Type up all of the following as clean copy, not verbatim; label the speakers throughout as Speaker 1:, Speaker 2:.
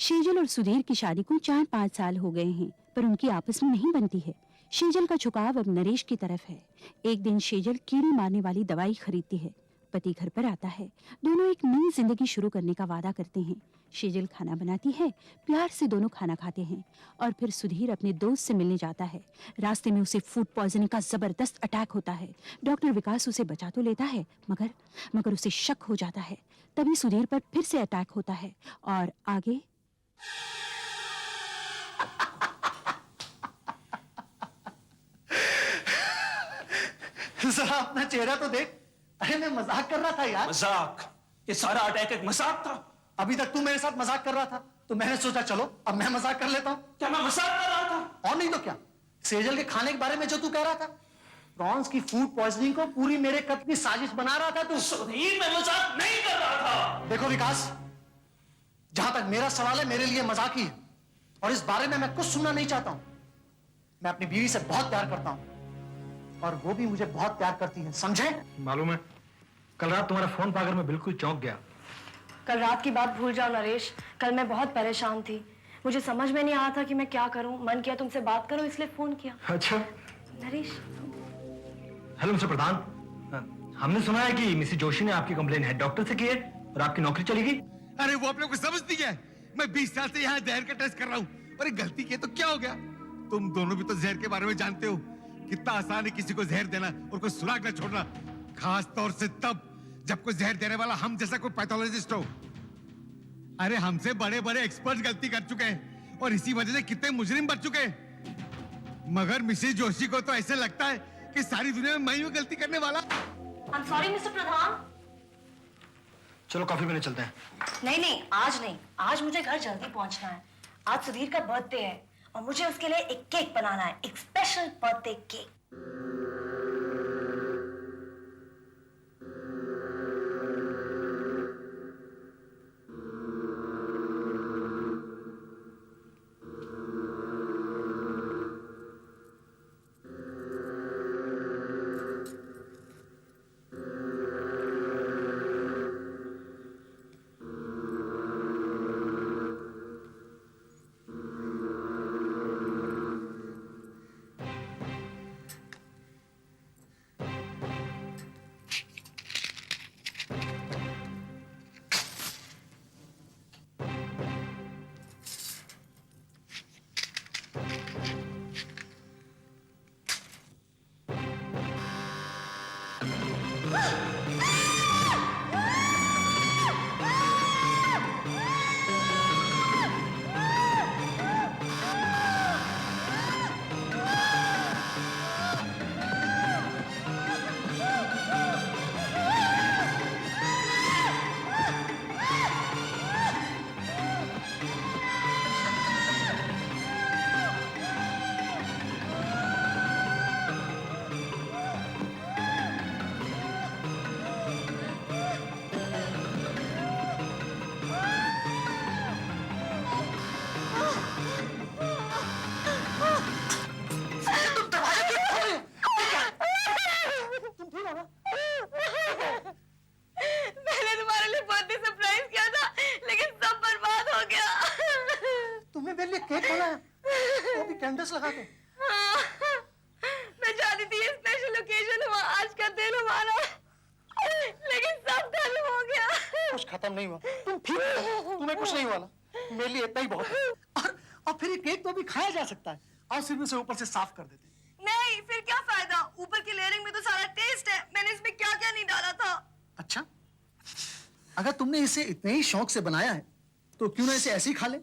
Speaker 1: शेजल और सुधीर की शादी को 4-5 साल हो गए हैं, पर उनकी आपस में नहीं बनती है। शेजल का झुकाव अब नरेश की तरफ है। एक दिन शेजल कीड़ी मारने वाली दवाई खरीदती है। पति घर पर आता है। दोनों एक नई जिंदगी शुरू करने का वादा करते हैं। शेजल खाना बनाती है, प्यार से दोनों खाना खाते हैं और फिर सुधीर अपने दोस्त से मिलने जाता है। रास्ते में उसे फूड पॉइजनिंग का जबरदस्त अटैक होता है। डॉक्टर विकास उसे बचा तो लेता है, मगर उसे शक हो जाता है। तभी सुधीर पर फिर से अटैक होता है और आगे
Speaker 2: जरा अपना चेहरा तो देख। अरे मैं मजाक कर रहा था यार।
Speaker 3: मजाक? ये सारा अटैक एक मजाक था?
Speaker 2: अभी तक तू मेरे साथ मजाक कर रहा था तो मैंने सोचा चलो अब मैं मजाक कर लेता हूँ।
Speaker 3: क्या मैं मजाक कर रहा था?
Speaker 2: और नहीं तो क्या। सेजल के खाने के बारे में जो तू कह रहा था, प्रॉन्स की फूड पॉइजनिंग को पूरी मेरे कत्ल की साजिश बना रहा था तू।
Speaker 3: सुधीर, मैं मजाक नहीं कर रहा था।
Speaker 2: देखो विकास, जहां तक मेरा सवाल है मेरे लिए मजाक ही है और इस बारे में मैं कुछ सुनना नहीं चाहता हूं। मैं अपनी बीवी से बहुत प्यार करता हूं और वो भी मुझे बहुत प्यार करती है, समझे?
Speaker 4: मालूम है, कल रात तुम्हारा फोन पाकर मैं बिल्कुल चौंक गया।
Speaker 5: कल रात की बात भूल जाओ नरेश। कल मैं बहुत परेशान थी, मुझे समझ में नहीं आ रहा था कि मैं क्या करूं। मन किया तुमसे बात करूं, इसलिए फोन किया।
Speaker 4: अच्छा।
Speaker 5: नरेश।
Speaker 4: हेलो मिस्टर प्रधान, हमने सुना है कि मिसेस जोशी ने आपकी कंप्लेन हेड डॉक्टर से की है और आपकी नौकरी चली गई।
Speaker 6: अरे वो अपने को समझती है। मैं 20 साल से यहाँ जहर का टेस्ट कर रहा हूँ और एक गलती की तो क्या हो गया। तुम दोनों भी तो जहर के बारे में जानते हो, कितना आसान है किसी को जहर देना और कोई सुराग न छोड़ना, खास तौर से तब जब कोई जहर देने वाला हम जैसा कोई पैथोलॉजिस्ट हो। अरे हमसे बड़े बड़े एक्सपर्ट गलती कर चुके हैं और इसी वजह से कितने मुजरिम बच चुके हैं। मगर मिसेस जोशी को तो ऐसे लगता है कि सारी दुनिया में मैं ही गलती करने वाला।
Speaker 5: I'm sorry, मिस्टर प्रधान।
Speaker 4: चलो कॉफी पीने चलते हैं।
Speaker 5: नहीं, आज नहीं। आज मुझे घर जल्दी पहुंचना है। आज सुधीर का बर्थडे है और मुझे उसके लिए एक केक बनाना है, एक स्पेशल बर्थडे केक।
Speaker 2: लगा के।
Speaker 5: मैं जानती थी स्पेशल ओकेजन हुआ आज का दिन हमारा, लेकिन सब खत्म हो गया।
Speaker 2: कुछ खत्म नहीं हुआ, तुम ठीक हो, तुम्हें कुछ नहीं हुआ ना, मेरे लिए इतना ही बहुत है। और फिर ये केक तो अभी खाया जा सकता है, और सिर्फ इसे ऊपर से साफ कर देते।
Speaker 5: नहीं, फिर क्या फायदा, ऊपर की लेयरिंग में तो सारा टेस्ट है, मैंने इसमें क्या क्या नहीं डाला था।
Speaker 2: अच्छा, अगर तुमने इसे इतने ही शौक से बनाया है तो क्यों ना इसे ऐसे ही खा ले।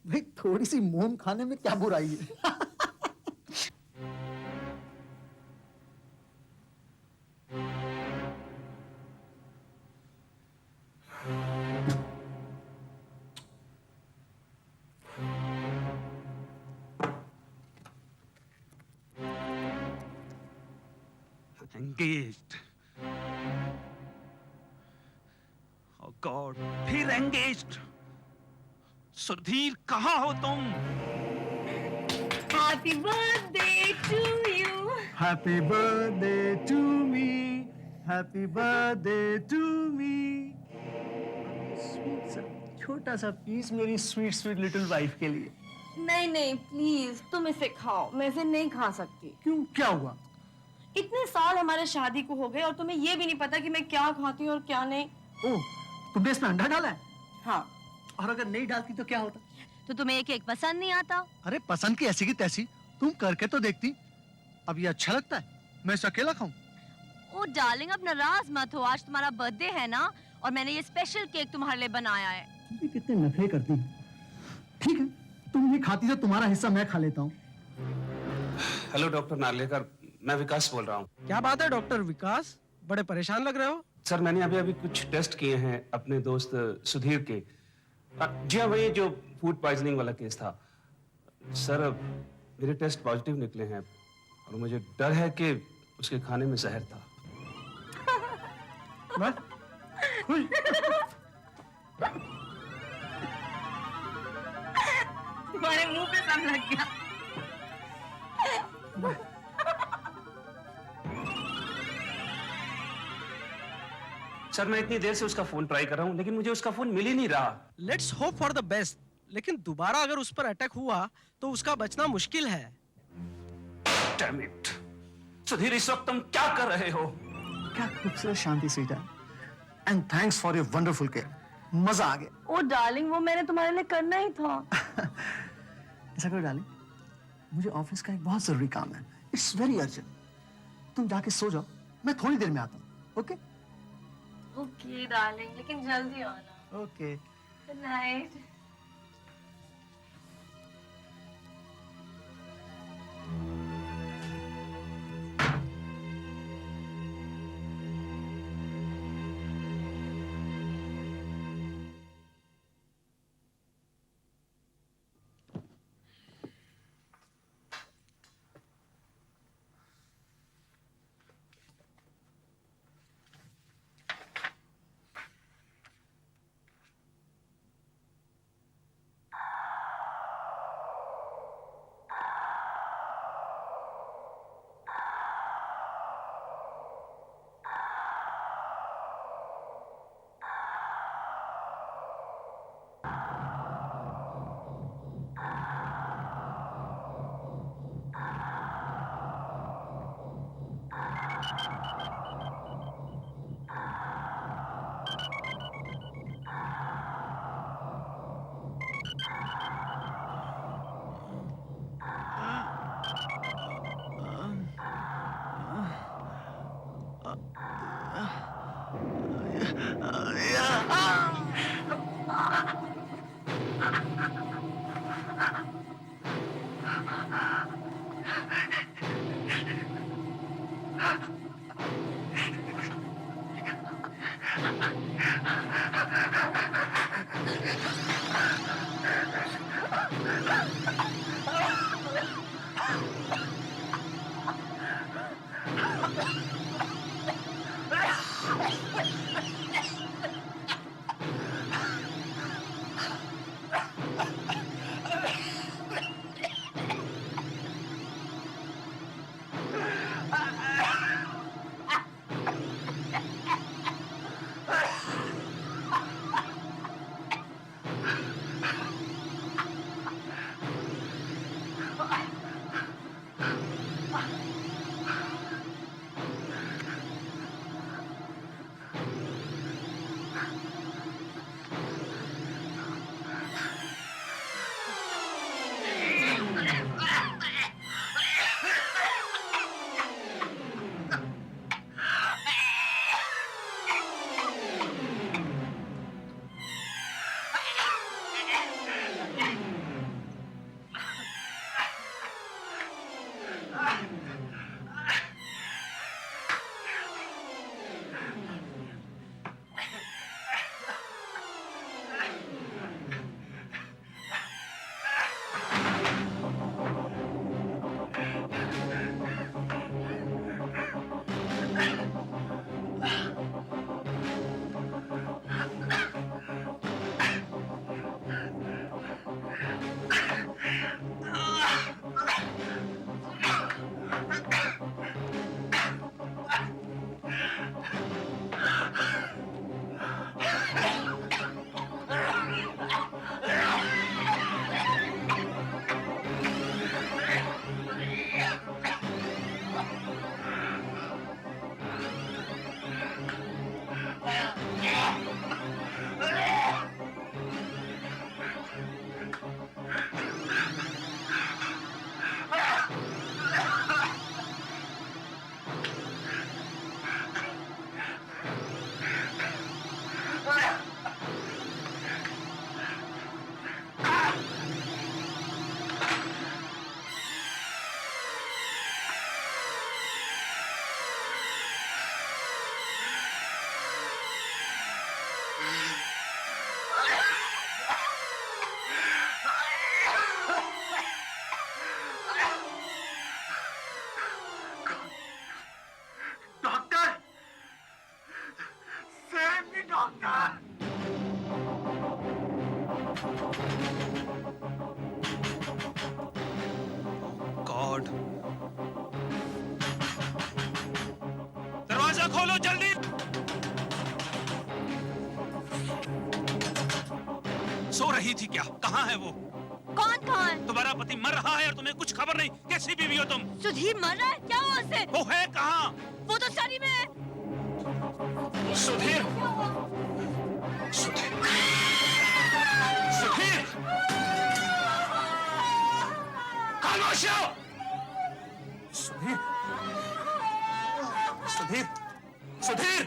Speaker 2: भाई थोड़ी सी मोम खाने में क्या बुराई है।
Speaker 3: Engaged. Oh God, फिर engaged. सुधीर कहाँ हो तुम?
Speaker 5: Happy birthday to you.
Speaker 4: Happy birthday to me. Happy birthday to me. Sweet son.
Speaker 2: छोटा सा पीस मेरी स्वीट स्वीट लिटिल वाइफ के लिए।
Speaker 5: नहीं नहीं प्लीज तुम इसे खाओ, मैं इसे नहीं खा सकती।
Speaker 2: क्यों, क्या हुआ?
Speaker 5: इतने साल हमारे शादी को हो गए और तुम्हें ये भी नहीं पता कि मैं क्या खाती हूँ और क्या नहीं।
Speaker 2: ओह, तुमने इसमें अंडा डाला है?
Speaker 5: हाँ।
Speaker 2: और अगर नहीं डालती तो क्या होता?
Speaker 5: तो तुम्हें ये केक पसंद नहीं आता?
Speaker 2: अरे पसंद की ऐसी की तैसी, तुम करके तो देखती। अब ये अच्छा लगता है, मैं इसे अकेला खाऊं?
Speaker 5: ओ डार्लिंग अब नाराज मत हो, आज तुम्हारा बर्थडे है ना और मैंने ये स्पेशल केक तुम्हारे लिए बनाया है।
Speaker 2: तुम कितने नखरे करती हो। ठीक है, तुम ये खाती तो तुम्हारा हिस्सा मैं खा लेता हूँ।
Speaker 7: हेलो डॉक्टर नार्लेकर, मैं विकास बोल रहा हूँ।
Speaker 8: क्या बात है डॉक्टर विकास, बड़े परेशान लग रहे हो।
Speaker 7: सर मैंने अभी कुछ टेस्ट किए हैं अपने दोस्त सुधीर के। जी हाँ, वही जो फूड पॉइजनिंग वाला केस था। सर मेरे टेस्ट पॉजिटिव निकले हैं और मुझे डर है कि उसके खाने में जहर था।
Speaker 5: तुम्हारे मुंह पे सब लग गया।
Speaker 7: सर मैं इतनी देर से उसका फोन ट्राई कर रहा हूँ लेकिन मुझे उसका फोन मिल ही नहीं रहा।
Speaker 8: Let's hope for the best, लेकिन दोबारा अगर उस पर अटैक हुआ तो उसका बचना मुश्किल है।
Speaker 7: Damn it! सुधीर इस वक्त तुम क्या कर रहे हो?
Speaker 2: क्या खूबसूरत शांति स्वीट है। And thanks for your wonderful care, मजा आ गया।
Speaker 5: ओ डार्लिंग वो मैंने तुम्हारे लिए करना ही था।
Speaker 2: ऐसा करो डार्लिंग, मुझे ऑफिस का एक बहुत जरूरी काम है, इट्स वेरी अर्जेंट। तुम जाके सो जाओ, मैं थोड़ी देर में आता हूँ। ओके
Speaker 5: ओके डार्लिंग, लेकिन जल्दी आना।
Speaker 2: ओके।
Speaker 5: Good night.
Speaker 3: दरवाजा खोलो जल्दी। सो रही थी क्या? कहाँ है वो?
Speaker 5: कौन?
Speaker 3: तुम्हारा पति मर रहा है और तुम्हें कुछ खबर नहीं। कैसी बीवी हो तुम?
Speaker 5: सुधीर मर रहा है? क्या हुआ उससे?
Speaker 3: वो है कहाँ?
Speaker 5: वो तो शरी में है।
Speaker 3: सुधीर, सुधीर, सुधीर, खामोश रहो। सुधीर, सुधीर, सुधीर,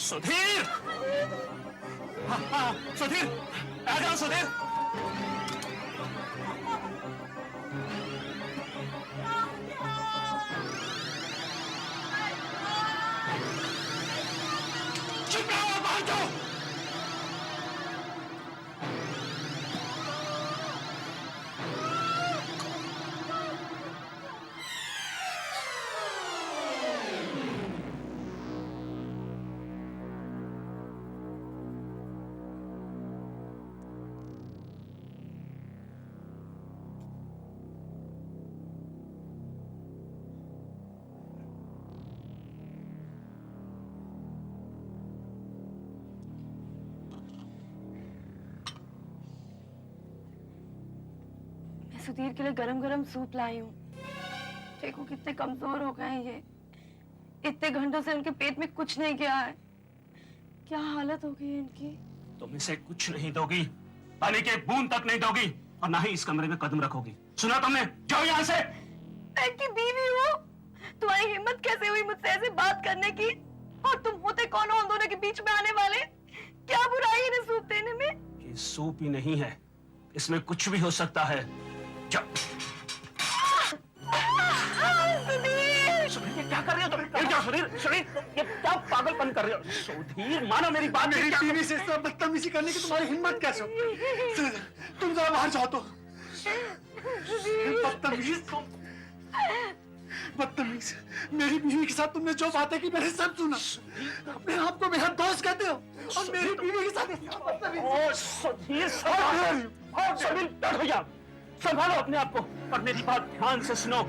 Speaker 3: सुधीर, सुधीर, आ जाओ सुधीर। चुप रहो, बाहर जाओ।
Speaker 5: मैं सुधीर के लिए गरम गरम सूप लाई हूँ। देखो कितने कमजोर हो गए हैं ये। इतने घंटों से उनके पेट में कुछ नहीं गया है। क्या हालत हो गई है इनकी।
Speaker 7: तुम इसे कुछ नहीं दोगी, पानी की एक बूंद तक नहीं दोगी और ना ही इस कमरे में कदम रखोगी। सुना तुमने? जाओ यहाँ से।
Speaker 5: मैं की बीवी हूँ। तुम्हारी हिम्मत कैसे हुई मुझसे ऐसे बात करने की? और तुम होते कौन हो उन दोनों के बीच में आने वाले? क्या बुराई है इन्हें सूप देने में?
Speaker 7: ये सूप ही नहीं है, इसमें कुछ भी हो सकता है। जाओ। सुधीर, ये क्या कर रहे हो तुम? क्या सुधीर? सुधीर, ये क्या पागलपन कर रहे हो? सुधीर, मानो मेरी बात।
Speaker 2: मेरी बीवी से इस तरह बदतमीजी करने की तुम्हारी हिम्मत कैसे हो? तुम जरा बाहर जाओ तो। बदतमीज, मेरी बीवी के साथ तुमने जो बातें की मैंने सब सुना। अपने आप को मेरा दोस्त कहते हो और मेरी बीवी के साथ इतना बदतमीजी।
Speaker 7: ओ सुधीर, सुधीर, डर भैया, संभालो अपने आप को और मेरी बात ध्यान से सुनो।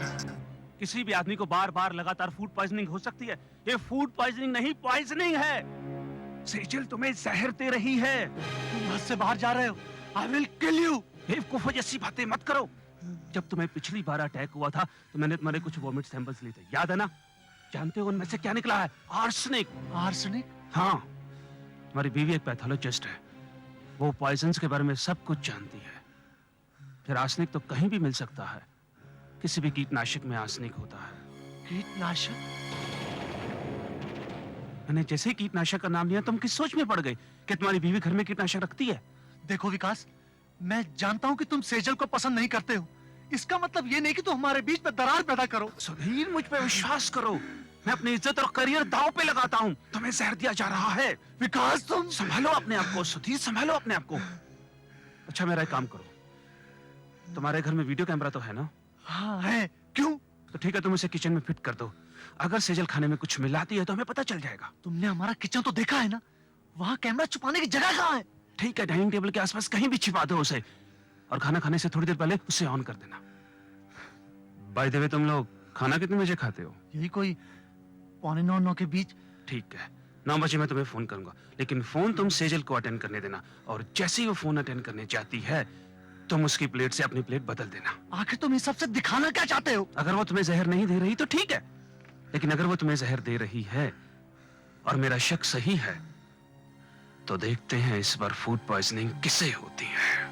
Speaker 7: किसी भी आदमी को बार बार लगातार फूड पॉइजनिंग हो सकती है। ये फूड पॉइजनिंग नहीं, पॉइजनिंग है। सेजल तुम्हें जहर दे रही है।
Speaker 2: तुम घर से बाहर जा रहे हो। I will kill you।
Speaker 7: बेवकूफों जैसी बातें मत करो। जब तुम्हें पिछली बार अटैक हुआ था तो मैंने तुम्हारे कुछ वोमिट सैंपल्स लिए थे, याद है ना? जानते हो उनमें से क्या निकला है? आर्सेनिक।
Speaker 2: आर्सेनिक?
Speaker 7: हाँ, तुम्हारी बीवी एक पैथोलॉजिस्ट है। वो पॉइजन्स के बारे में सब कुछ जानती है। फिर आर्सेनिक तो कहीं भी मिल सकता है। किसी भी कीटनाशक में आर्सेनिक होता है।
Speaker 2: कीटनाशक?
Speaker 7: मैंने जैसे ही कीटनाशक का नाम लिया तुम किस सोच में पड़ गई कि तुम्हारी बीवी घर में कीटनाशक रखती है?
Speaker 2: देखो विकास, मैं जानता हूँ कि तुम सेजल को पसंद नहीं करते हो। इसका मतलब ये नहीं कि तुम हमारे बीच में दरार पैदा करो।
Speaker 7: सुधीर, मुझ पे विश्वास करो। मैं अपनी इज्जत और करियर दांव पे लगाता हूँ। तुम्हें जहर दिया जा रहा है।
Speaker 2: विकास, तुम
Speaker 7: संभालो अपने आप को सुधीर, संभालो अपने आप को। अच्छा, मेरा एक काम करो, तुम्हारे घर में वीडियो कैमरा तो है ना?
Speaker 2: हाँ है। क्यों?
Speaker 7: तो ठीक है, तुम इसे किचन में फिट कर दो। अगर सेजल खाने में कुछ मिलाती है तो हमें पता चल जाएगा।
Speaker 2: तुमने हमारा किचन तो देखा है ना? वहाँ कैमरा छुपाने की जगह कहाँ है?
Speaker 7: ठीक है, डाइनिंग टेबल के आसपास कहीं भी छिपा दो उसे और खाना खाने से थोड़ी देर पहले उसे ऑन कर देना। बाय द वे, तुम लोग खाना कितने बजे खाते हो?
Speaker 2: यही कोई 8:45-9 के बीच।
Speaker 7: ठीक है, 9 बजे मैं तुम्हें फोन करूंगा, लेकिन फोन तुम सेजल को अटेंड करने देना और जैसे ही वो फोन अटेंड करने जाती है तुम उसकी प्लेट से अपनी प्लेट बदल देना।
Speaker 2: आखिर तुम इस सबसे दिखाना क्या चाहते हो?
Speaker 7: अगर वो तुम्हें जहर नहीं दे रही तो ठीक है, लेकिन अगर वो तुम्हें जहर दे रही है और मेरा शक सही है तो देखते हैं इस बार फूड पॉइजनिंग किसे होती है।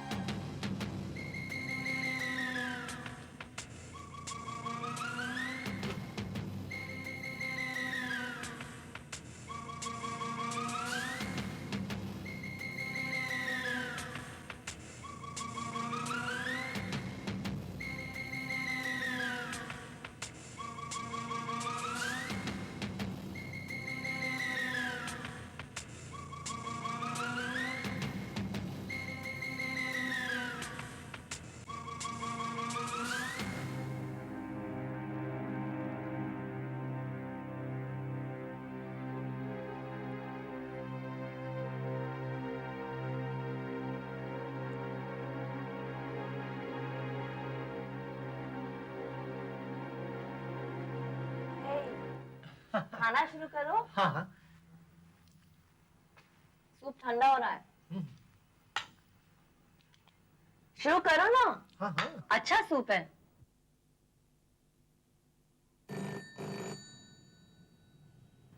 Speaker 5: खाना शुरू करो।
Speaker 2: हाँ हाँ।
Speaker 5: सूप ठंडा हो रहा है। शुरू करो ना।
Speaker 2: हाँ हाँ।
Speaker 5: अच्छा सूप है।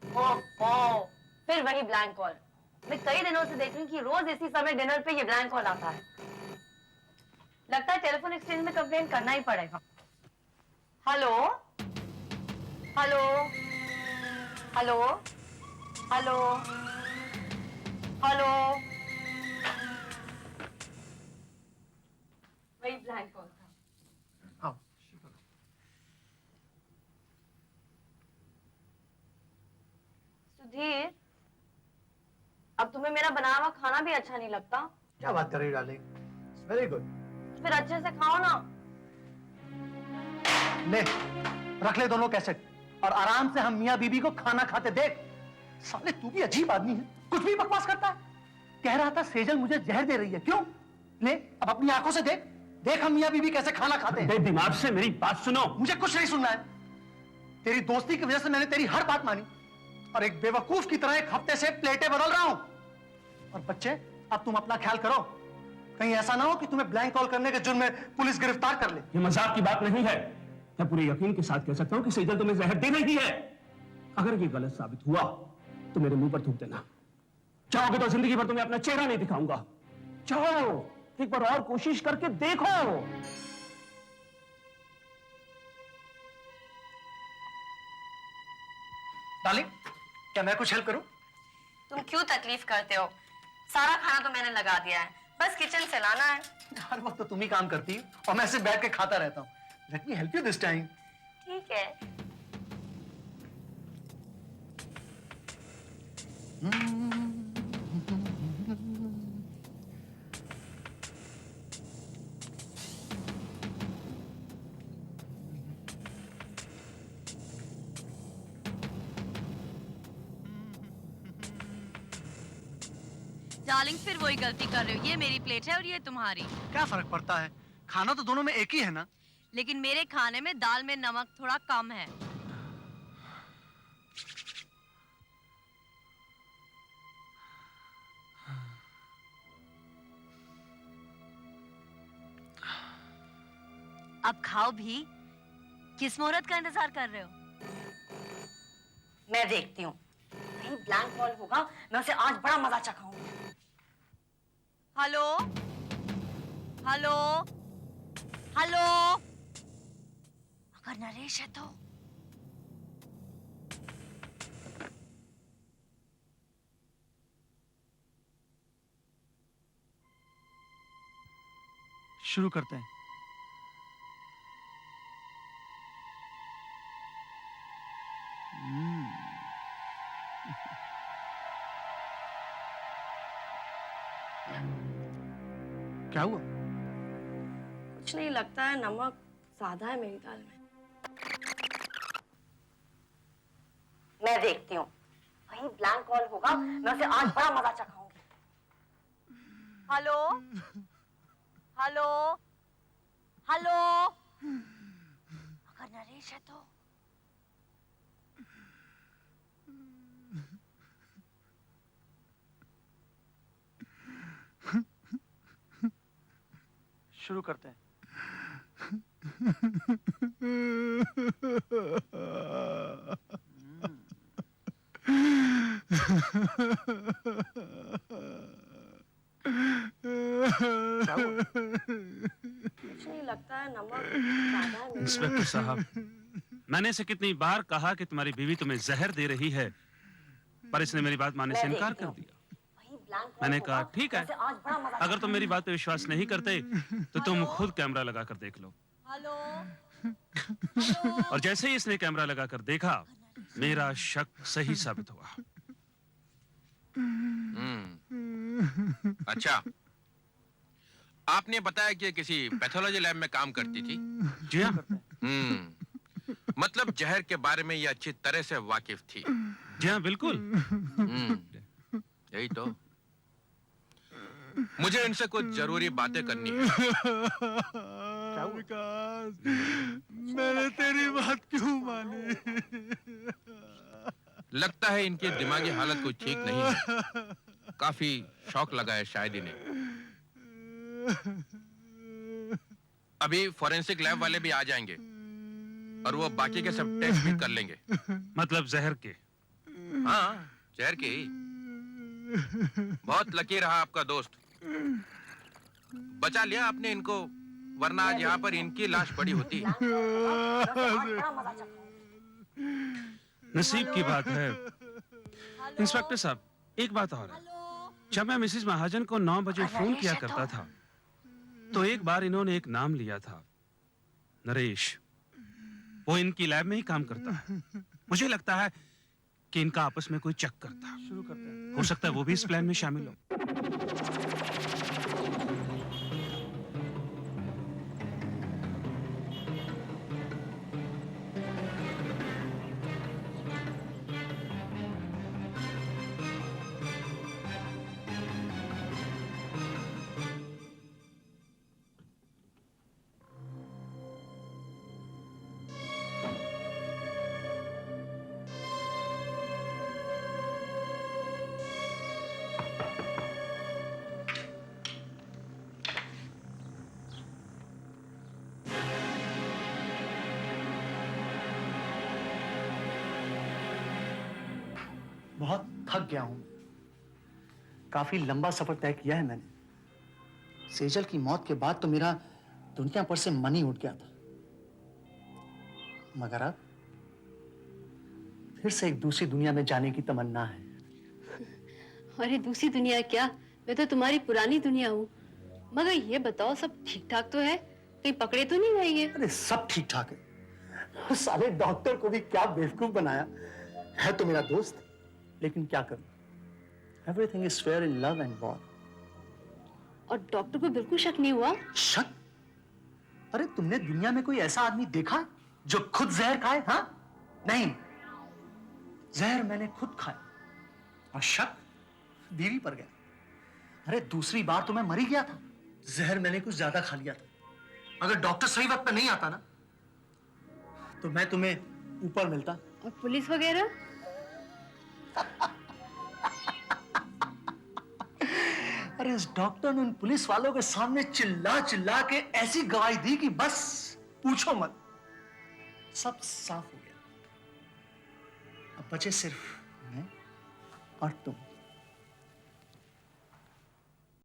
Speaker 5: ओह, फिर वही ब्लैंक कॉल। मैं कई दिनों से देख रही हूँ कि रोज इसी समय डिनर पे ये ब्लैंक कॉल आता है। लगता है टेलीफोन एक्सचेंज में कंप्लेंट करना ही पड़ेगा। Hello hello hello hello hello. वही ब्लैंक कॉल था।
Speaker 2: आओ।
Speaker 5: सुधीर, अब तुम्हें मेरा बनाया हुआ खाना भी अच्छा नहीं लगता?
Speaker 2: क्या बात कर रही हो डार्लिंग? Very good.
Speaker 5: फिर अच्छे से खाओ ना।
Speaker 2: ले, रख ले दोनों कैसेट और आराम से हम मियां बीबी को खाना खाते देख। साले तू भी अजीब आदमी है, कुछ भी बकवास करता है। कह रहा था सेजल मुझे जहर दे रही है, क्यों? ले, अब अपनी आंखों से देख, देख हम मियां बीबी कैसे खाना खाते हैं।
Speaker 7: दिमाग से मेरी बात सुनो।
Speaker 2: मुझे कुछ नहीं सुनना है। तेरी दोस्ती की वजह से मैंने तेरी हर बात मानी और एक बेवकूफ की तरह एक हफ्ते से प्लेटें बदल रहा हूं। और बच्चे, अब तुम अपना ख्याल करो, कहीं ऐसा ना हो कि तुम्हें ब्लैंक कॉल करने के जुर्म में पुलिस गिरफ्तार कर ले।
Speaker 7: ये मजाक की बात नहीं है। मैं पूरे यकीन के साथ कह सकता हूं कि सेजल तुम्हें जहर दे नहीं दी है। अगर ये गलत साबित हुआ तो मेरे मुंह पर थूक देना। चाहोगे तो जिंदगी भर तुम्हें अपना चेहरा नहीं दिखाऊंगा। चाहो एक बार और कोशिश करके देखो।
Speaker 2: डार्लिंग, क्या मैं कुछ हेल्प करूं?
Speaker 5: तुम क्यों तकलीफ करते हो? सारा खाना तो मैंने लगा दिया है, बस किचन से लाना है।
Speaker 2: हर वक्त तो तुम ही काम करती हो और मैं सिर्फ बैठ के खाता रहता हूँ। Let me help you this time.
Speaker 5: ठीक है।
Speaker 9: डार्लिंग, फिर वही गलती कर रहे हो। ये मेरी प्लेट है और ये तुम्हारी।
Speaker 2: क्या फर्क पड़ता है? खाना तो दोनों में एक ही है ना।
Speaker 9: लेकिन मेरे खाने में दाल में नमक थोड़ा कम है। अब खाओ भी। किस मुहूर्त का इंतजार कर रहे हो?
Speaker 5: मैं देखती हूँ, कहीं ब्लैंक कॉल होगा, मैं उसे आज बड़ा मजा चखाऊंगी।
Speaker 9: Hello hello hello. अगर नरेश है तो
Speaker 2: शुरू करते हैं। क्या हुआ?
Speaker 5: कुछ नहीं, लगता है नमक ज्यादा है मेरी दाल में। मैं देखती हूँ, वही ब्लैंक कॉल होगा, मैं उसे आज बड़ा मजा चखाऊंगी।
Speaker 9: Hello hello hello. अगर नरेश है तो
Speaker 2: शुरू करते हैं। क्या हुआ?
Speaker 5: कुछ नहीं, लगता है नमक ज्यादा है मेरी।
Speaker 7: इंस्पेक्टर साहब, मैंने इसे कितनी बार कहा कि तुम्हारी बीवी तुम्हें जहर दे रही है, पर इसने मेरी बात मानने से इनकार कर दिया।
Speaker 5: वही ब्लैंक कॉल
Speaker 7: मैंने
Speaker 5: होगा,
Speaker 7: कहा ठीक है,
Speaker 5: मैं उसे आज बड़ा मजा
Speaker 7: अगर तुम मेरी बात पे विश्वास नहीं करते तो तुम खुद कैमरा लगाकर देख लो।
Speaker 9: हेलो
Speaker 7: और जैसे ही इसने कैमरा लगाकर देखा, मेरा शक सही साबित हुआ।
Speaker 3: अच्छा, आपने बताया कि किसी पैथोलॉजी लैब में काम करती थी।
Speaker 7: जी हाँ,
Speaker 3: मतलब जहर के बारे में ये अच्छी तरह से वाकिफ थी।
Speaker 7: जी हाँ, बिल्कुल।
Speaker 3: यही तो, मुझे इनसे कुछ जरूरी बातें करनी है।
Speaker 6: विकास, मैंने तेरी बात क्यों मानी?
Speaker 3: लगता है इनकी दिमागी हालत कोई ठीक नहीं है। काफी शौक लगा है शायद इन्हें। अभी फॉरेंसिक लैब वाले भी आ जाएंगे और वो बाकी के सब टेस्ट भी कर लेंगे।
Speaker 7: मतलब जहर के?
Speaker 3: हाँ, जहर के ही। बहुत लकी रहा आपका दोस्त, बचा लिया आपने इनको, वरना आज यहाँ पर इनकी लाश पड़ी होती।
Speaker 7: नसीब की बात है। इंस्पेक्टर साहब, एक बात और है। जब मैं मिसेस महाजन को 9 बजे फोन किया करता था तो एक बार इन्होंने एक नाम लिया था, नरेश। वो इनकी लैब में ही काम करता है। मुझे लगता है कि इनका आपस में कोई चक्कर था। शुरू करते हैं। हो सकता है वो भी इस प्लान में शामिल हो।
Speaker 2: बहुत थक गया हूं। काफी लंबा सफर तय किया है मैंने। सेजल की मौत के बाद तो मेरा दुनिया पर से मन ही उठ गया था, मगर अब फिर से एक दूसरी दुनिया में जाने की तमन्ना है।
Speaker 5: अरे दूसरी दुनिया क्या, मैं तो तुम्हारी पुरानी दुनिया हूँ। मगर ये बताओ, सब ठीक ठाक तो है? कहीं पकड़े तो नहीं गए ये?
Speaker 2: अरे सब ठीक ठाक है। साले डॉक्टर को भी क्या बेवकूफ बनाया है। तो मेरा दोस्त, लेकिन क्या करूं, everything is fair in love and war.
Speaker 5: और डॉक्टर को बिल्कुल शक नहीं हुआ?
Speaker 2: शक? अरे तुमने दुनिया में कोई ऐसा आदमी देखा जो खुद जहर खाए? हाँ, नहीं, जहर मैंने खुद खाया और शक बीवी पर गया। अरे दूसरी बार तो मैं मर ही गया था, जहर मैंने कुछ ज्यादा खा लिया था। अगर डॉक्टर सही वक्त पे नहीं आता ना, तो मैं तुम्हें ऊपर मिलता।
Speaker 5: और पुलिस वगैरह?
Speaker 2: अरे इस डॉक्टर ने उन पुलिस वालों के सामने चिल्ला चिल्ला के ऐसी गवाही दी कि बस पूछो मत। सब साफ हो गया। अब बचे सिर्फ मैं और तुम।